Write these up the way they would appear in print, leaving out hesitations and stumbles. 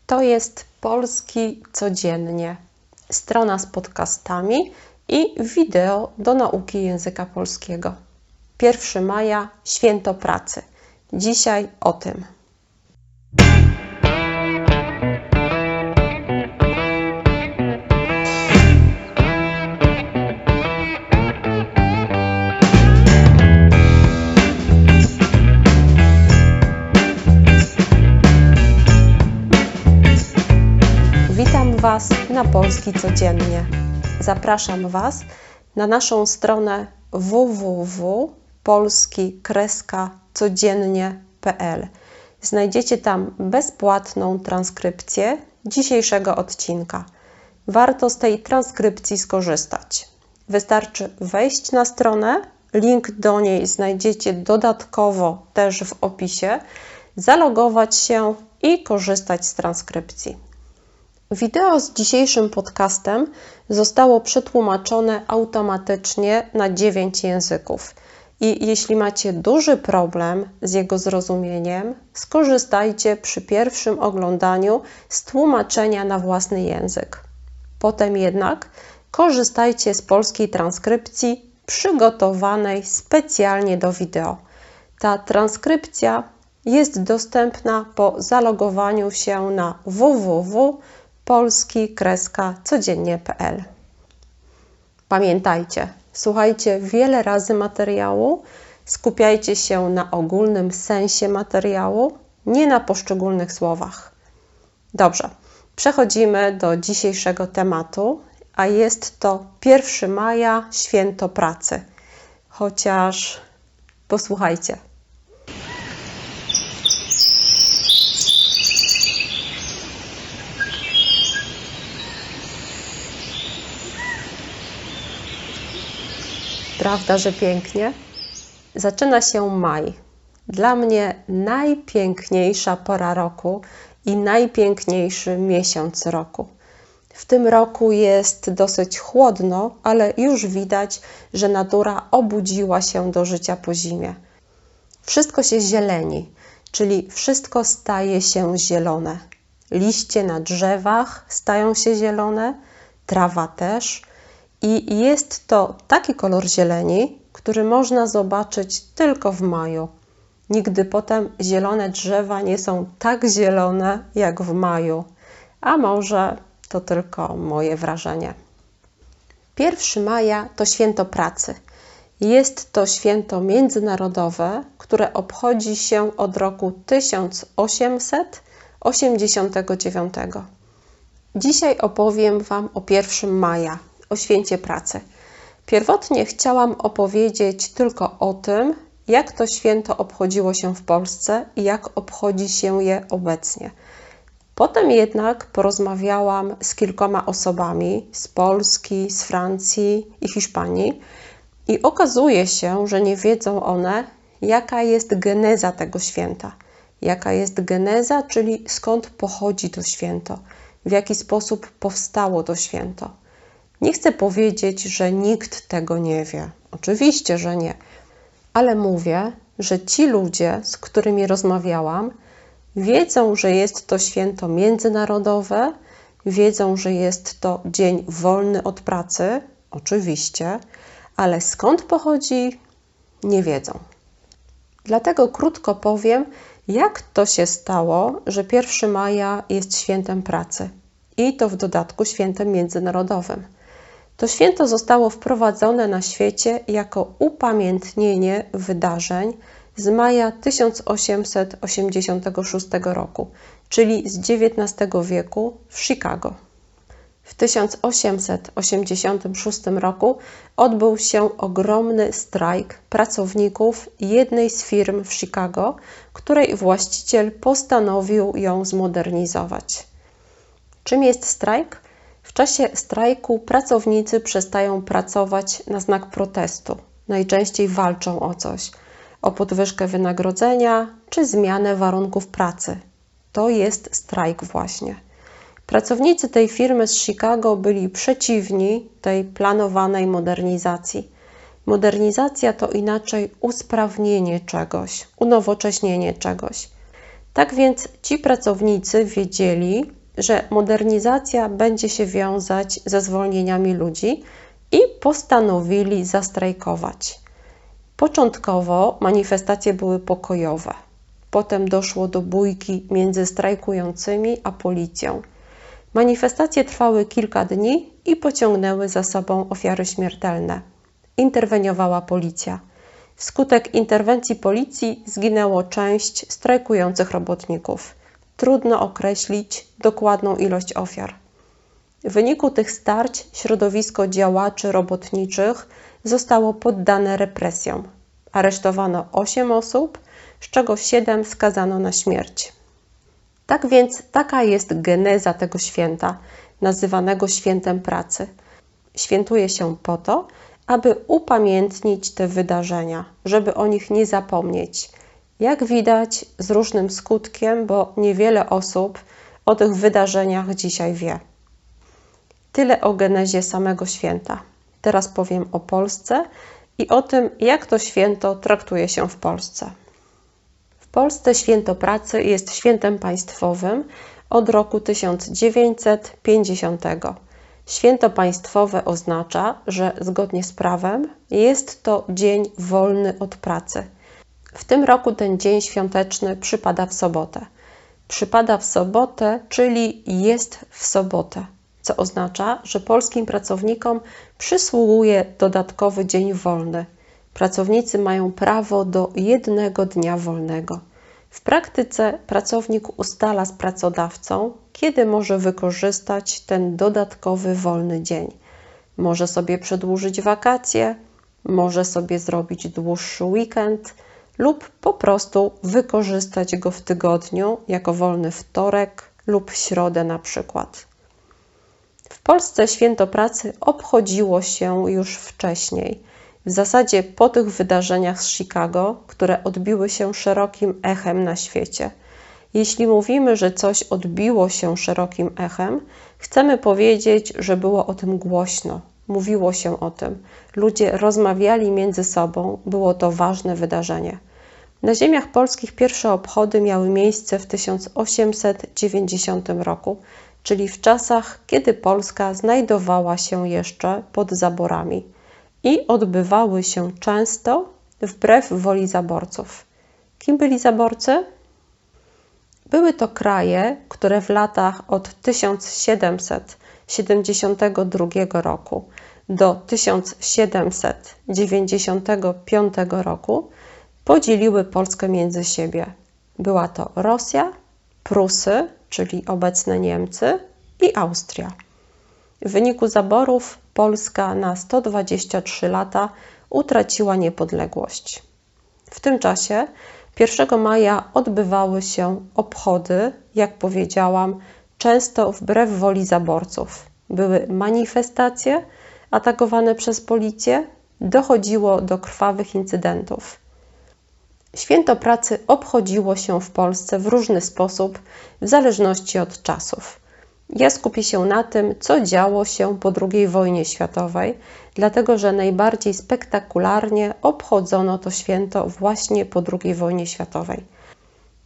To jest Polski Codziennie, strona z podcastami i wideo do nauki języka polskiego. 1 maja, Święto Pracy. Dzisiaj o tym. Witam Was na Polski Codziennie. Zapraszam Was na naszą stronę www.polski-codziennie.pl. Znajdziecie tam bezpłatną transkrypcję dzisiejszego odcinka. Warto z tej transkrypcji skorzystać. Wystarczy wejść na stronę, link do niej znajdziecie dodatkowo też w opisie, zalogować się i korzystać z transkrypcji. Wideo z dzisiejszym podcastem zostało przetłumaczone automatycznie na 9 języków. I jeśli macie duży problem z jego zrozumieniem, skorzystajcie przy pierwszym oglądaniu z tłumaczenia na własny język. Potem jednak korzystajcie z polskiej transkrypcji przygotowanej specjalnie do wideo. Ta transkrypcja jest dostępna po zalogowaniu się na www.polski-codziennie.pl. Pamiętajcie, słuchajcie wiele razy materiału, skupiajcie się na ogólnym sensie materiału, nie na poszczególnych słowach. Dobrze, przechodzimy do dzisiejszego tematu, a jest to 1 maja, Święto Pracy. Chociaż posłuchajcie. Prawda, że pięknie? Zaczyna się maj. Dla mnie najpiękniejsza pora roku i najpiękniejszy miesiąc roku. W tym roku jest dosyć chłodno, ale już widać, że natura obudziła się do życia po zimie. Wszystko się zieleni, czyli wszystko staje się zielone. Liście na drzewach stają się zielone, trawa też. I jest to taki kolor zieleni, który można zobaczyć tylko w maju. Nigdy potem zielone drzewa nie są tak zielone jak w maju. A może to tylko moje wrażenie. 1 maja to święto pracy. Jest to święto międzynarodowe, które obchodzi się od roku 1889. Dzisiaj opowiem Wam o 1 maja. O święcie pracy. Pierwotnie chciałam opowiedzieć tylko o tym, jak to święto obchodziło się w Polsce i jak obchodzi się je obecnie. Potem jednak porozmawiałam z kilkoma osobami z Polski, z Francji i Hiszpanii i okazuje się, że nie wiedzą one, jaka jest geneza tego święta. Jaka jest geneza, czyli skąd pochodzi to święto, w jaki sposób powstało to święto. Nie chcę powiedzieć, że nikt tego nie wie. Oczywiście, że nie. Ale mówię, że ci ludzie, z którymi rozmawiałam, wiedzą, że jest to święto międzynarodowe, wiedzą, że jest to dzień wolny od pracy, oczywiście, ale skąd pochodzi, nie wiedzą. Dlatego krótko powiem, jak to się stało, że 1 maja jest świętem pracy i to w dodatku świętem międzynarodowym. To święto zostało wprowadzone na świecie jako upamiętnienie wydarzeń z maja 1886 roku, czyli z XIX wieku w Chicago. W 1886 roku odbył się ogromny strajk pracowników jednej z firm w Chicago, której właściciel postanowił ją zmodernizować. Czym jest strajk? W czasie strajku pracownicy przestają pracować na znak protestu. Najczęściej walczą o coś, o podwyżkę wynagrodzenia czy zmianę warunków pracy. To jest strajk właśnie. Pracownicy tej firmy z Chicago byli przeciwni tej planowanej modernizacji. Modernizacja to inaczej usprawnienie czegoś, unowocześnienie czegoś. Tak więc ci pracownicy wiedzieli, że modernizacja będzie się wiązać ze zwolnieniami ludzi i postanowili zastrajkować. Początkowo manifestacje były pokojowe. Potem doszło do bójki między strajkującymi a policją. Manifestacje trwały kilka dni i pociągnęły za sobą ofiary śmiertelne. Interweniowała policja. Wskutek interwencji policji zginęło część strajkujących robotników. Trudno określić dokładną ilość ofiar. W wyniku tych starć środowisko działaczy robotniczych zostało poddane represjom. Aresztowano 8 osób, z czego 7 skazano na śmierć. Tak więc taka jest geneza tego święta, nazywanego Świętem Pracy. Świętuje się po to, aby upamiętnić te wydarzenia, żeby o nich nie zapomnieć. Jak widać, z różnym skutkiem, bo niewiele osób o tych wydarzeniach dzisiaj wie. Tyle o genezie samego święta. Teraz powiem o Polsce i o tym, jak to święto traktuje się w Polsce. W Polsce Święto Pracy jest świętem państwowym od roku 1950. Święto państwowe oznacza, że zgodnie z prawem jest to dzień wolny od pracy. W tym roku ten dzień świąteczny przypada w sobotę. Przypada w sobotę, czyli jest w sobotę, co oznacza, że polskim pracownikom przysługuje dodatkowy dzień wolny. Pracownicy mają prawo do 1 dnia wolnego. W praktyce pracownik ustala z pracodawcą, kiedy może wykorzystać ten dodatkowy wolny dzień. Może sobie przedłużyć wakacje, może sobie zrobić dłuższy weekend lub po prostu wykorzystać go w tygodniu jako wolny wtorek lub środę na przykład. W Polsce Święto Pracy obchodziło się już wcześniej. W zasadzie po tych wydarzeniach z Chicago, które odbiły się szerokim echem na świecie. Jeśli mówimy, że coś odbiło się szerokim echem, chcemy powiedzieć, że było o tym głośno. Mówiło się o tym. Ludzie rozmawiali między sobą. Było to ważne wydarzenie. Na ziemiach polskich pierwsze obchody miały miejsce w 1890 roku, czyli w czasach, kiedy Polska znajdowała się jeszcze pod zaborami. I odbywały się często wbrew woli zaborców. Kim byli zaborcy? Były to kraje, które w latach od 1772 roku do 1795 roku podzieliły Polskę między siebie. Była to Rosja, Prusy, czyli obecne Niemcy i Austria. W wyniku zaborów Polska na 123 lata utraciła niepodległość. W tym czasie 1 maja odbywały się obchody, jak powiedziałam, często wbrew woli zaborców. Były manifestacje atakowane przez policję, dochodziło do krwawych incydentów. Święto Pracy obchodziło się w Polsce w różny sposób, w zależności od czasów. Ja skupię się na tym, co działo się po II wojnie światowej, dlatego że najbardziej spektakularnie obchodzono to święto właśnie po II wojnie światowej.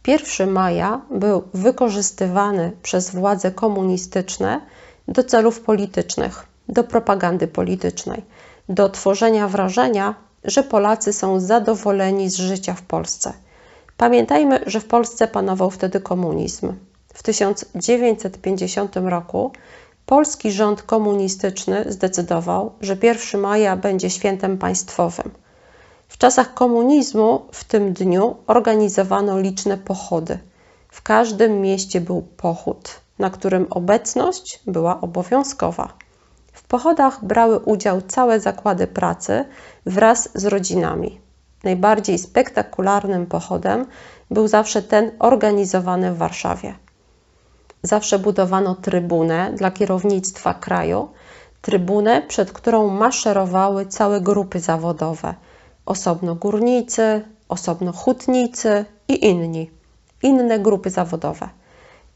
1 maja był wykorzystywany przez władze komunistyczne do celów politycznych, do propagandy politycznej, do tworzenia wrażenia, że Polacy są zadowoleni z życia w Polsce. Pamiętajmy, że w Polsce panował wtedy komunizm. W 1950 roku polski rząd komunistyczny zdecydował, że 1 maja będzie świętem państwowym. W czasach komunizmu w tym dniu organizowano liczne pochody. W każdym mieście był pochód, na którym obecność była obowiązkowa. W pochodach brały udział całe zakłady pracy wraz z rodzinami. Najbardziej spektakularnym pochodem był zawsze ten organizowany w Warszawie. Zawsze budowano trybunę dla kierownictwa kraju, trybunę, przed którą maszerowały całe grupy zawodowe. Osobno górnicy, osobno hutnicy i inne grupy zawodowe.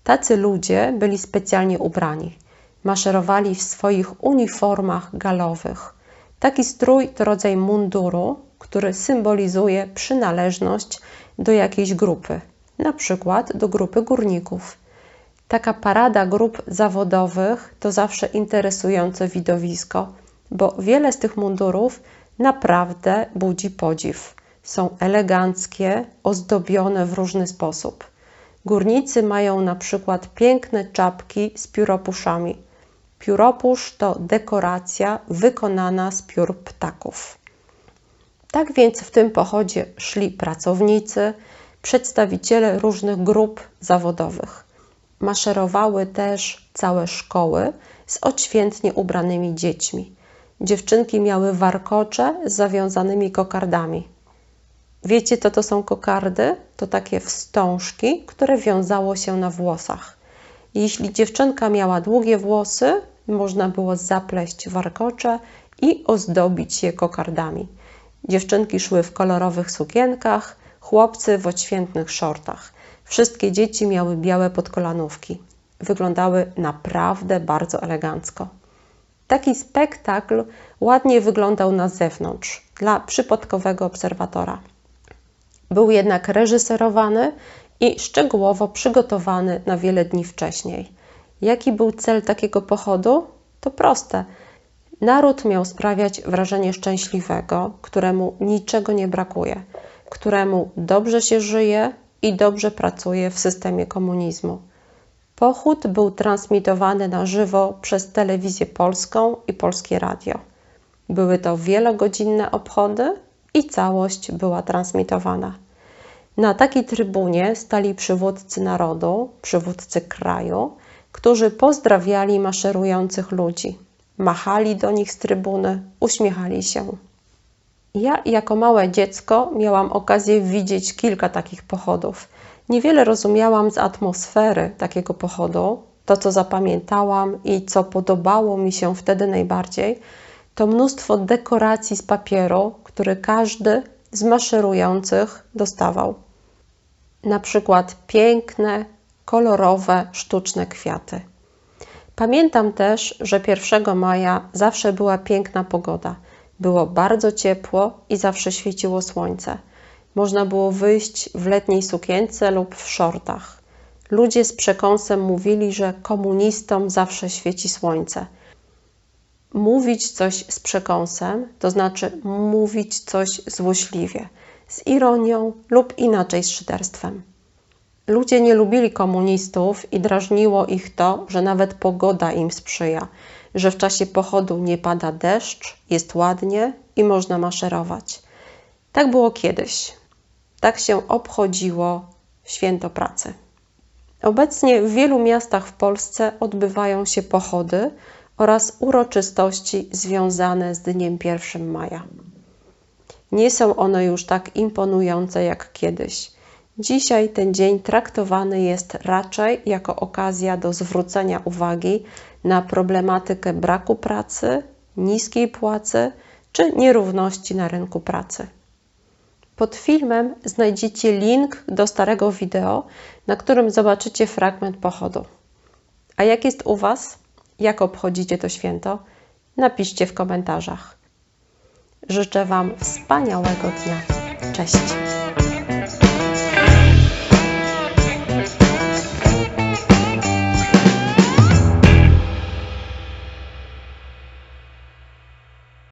Tacy ludzie byli specjalnie ubrani. Maszerowali w swoich uniformach galowych. Taki strój to rodzaj munduru, który symbolizuje przynależność do jakiejś grupy, na przykład do grupy górników. Taka parada grup zawodowych to zawsze interesujące widowisko, bo wiele z tych mundurów naprawdę budzi podziw. Są eleganckie, ozdobione w różny sposób. Górnicy mają na przykład piękne czapki z pióropuszami. Pióropusz to dekoracja wykonana z piór ptaków. Tak więc w tym pochodzie szli pracownicy, przedstawiciele różnych grup zawodowych. Maszerowały też całe szkoły z odświętnie ubranymi dziećmi. Dziewczynki miały warkocze z zawiązanymi kokardami. Wiecie, co to są kokardy? To takie wstążki, które wiązało się na włosach. Jeśli dziewczynka miała długie włosy, można było zapleść warkocze i ozdobić je kokardami. Dziewczynki szły w kolorowych sukienkach, chłopcy w odświętnych szortach. Wszystkie dzieci miały białe podkolanówki. Wyglądały naprawdę bardzo elegancko. Taki spektakl ładnie wyglądał na zewnątrz, dla przypadkowego obserwatora. Był jednak reżyserowany i szczegółowo przygotowany na wiele dni wcześniej. Jaki był cel takiego pochodu? To proste. Naród miał sprawiać wrażenie szczęśliwego, któremu niczego nie brakuje, któremu dobrze się żyje i dobrze pracuje w systemie komunizmu. Pochód był transmitowany na żywo przez telewizję polską i polskie radio. Były to wielogodzinne obchody i całość była transmitowana. Na takiej trybunie stali przywódcy narodu, przywódcy kraju, którzy pozdrawiali maszerujących ludzi. Machali do nich z trybuny, uśmiechali się. Ja jako małe dziecko miałam okazję widzieć kilka takich pochodów. Niewiele rozumiałam z atmosfery takiego pochodu. To, co zapamiętałam i co podobało mi się wtedy najbardziej, to mnóstwo dekoracji z papieru, który każdy z maszerujących dostawał. Na przykład piękne, kolorowe, sztuczne kwiaty. Pamiętam też, że 1 maja zawsze była piękna pogoda. Było bardzo ciepło i zawsze świeciło słońce. Można było wyjść w letniej sukience lub w szortach. Ludzie z przekąsem mówili, że komunistom zawsze świeci słońce. Mówić coś z przekąsem, to znaczy mówić coś złośliwie, z ironią lub inaczej z szyderstwem. Ludzie nie lubili komunistów i drażniło ich to, że nawet pogoda im sprzyja, że w czasie pochodu nie pada deszcz, jest ładnie i można maszerować. Tak było kiedyś. Tak się obchodziło Święto Pracy. Obecnie w wielu miastach w Polsce odbywają się pochody oraz uroczystości związane z dniem 1 maja. Nie są one już tak imponujące jak kiedyś. Dzisiaj ten dzień traktowany jest raczej jako okazja do zwrócenia uwagi na problematykę braku pracy, niskiej płacy czy nierówności na rynku pracy. Pod filmem znajdziecie link do starego wideo, na którym zobaczycie fragment pochodu. A jak jest u Was? Jak obchodzicie to święto? Napiszcie w komentarzach. Życzę Wam wspaniałego dnia. Cześć!